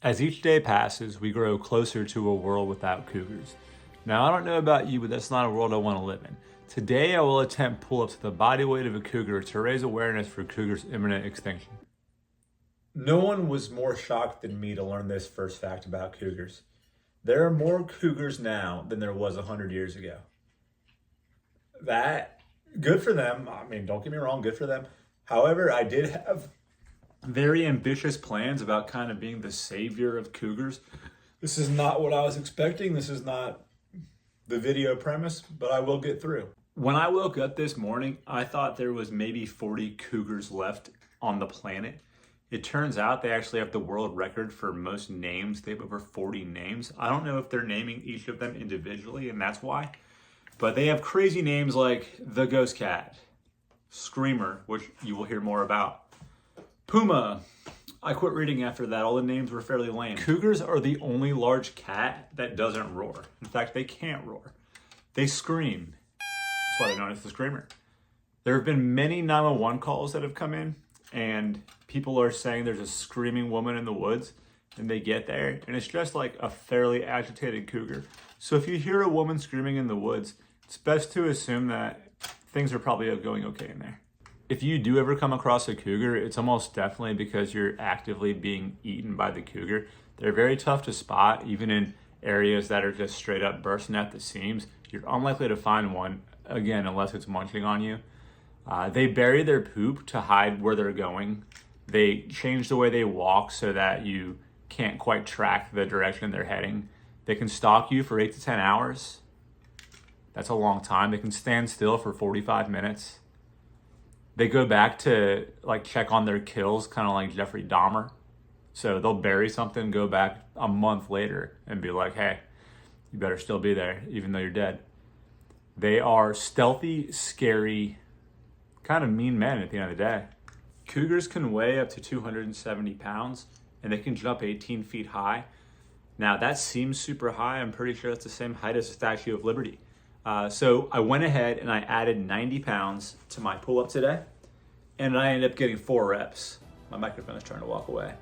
As each day passes, we grow closer to a world without cougars. Now, I don't know about you, but that's not a world I want to live in. Today, I will attempt pull-ups to the body weight of a cougar to raise awareness for cougars' imminent extinction. No one was more shocked than me to learn this first fact about cougars. There are more cougars now than there was 100 years ago. Good for them. I mean, don't get me wrong, good for them. However, I did have very ambitious plans about kind of being the savior of cougars. This is not what I was expecting. This is not the video premise, but I will get through. When I woke up this morning, I thought there was maybe 40 cougars left on the planet. It turns out they actually have the world record for most names. They have over 40 names. I don't know if they're naming each of them individually, and that's why. But they have crazy names like the Ghost Cat, Screamer, which you will hear more about, Puma. I quit reading after that. All the names were fairly lame. Cougars are the only large cat that doesn't roar. In fact, they can't roar. They scream. That's why they're known as the Screamer. There have been many 911 calls that have come in, and people are saying there's a screaming woman in the woods, and they get there, and it's just like a fairly agitated cougar. So if you hear a woman screaming in the woods, it's best to assume that things are probably going okay in there. If you do ever come across a cougar, it's almost definitely because you're actively being eaten by the cougar. They're very tough to spot, even in areas that are just straight up bursting at the seams. You're unlikely to find one, again, unless it's munching on you. They bury their poop to hide where they're going. They change the way they walk so that you can't quite track the direction they're heading. They can stalk you for 8 to 10 hours. That's a long time. They can stand still for 45 minutes. They go back to like check on their kills, kind of like Jeffrey Dahmer. So they'll bury something, go back a month later and be like, hey, you better still be there, even though you're dead. They are stealthy, scary, kind of mean men at the end of the day. Cougars can weigh up to 270 pounds and they can jump 18 feet high. Now that seems super high. I'm pretty sure that's the same height as the Statue of Liberty. So I went ahead and I added 90 pounds to my pull-up today, and I ended up getting 4 reps. My microphone is trying to walk away.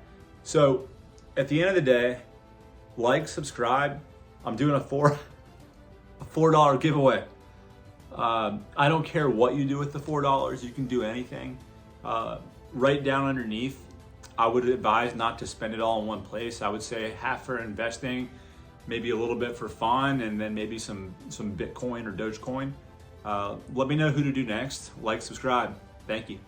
So at the end of the day, like, subscribe. I'm doing a $4 giveaway. I don't care what you do with the $4. You can do anything. Right down underneath, I would advise not to spend it all in one place. I would say half for investing, maybe a little bit for fun, and then maybe some Bitcoin or Dogecoin. Let me know who to do next. Like, subscribe. Thank you.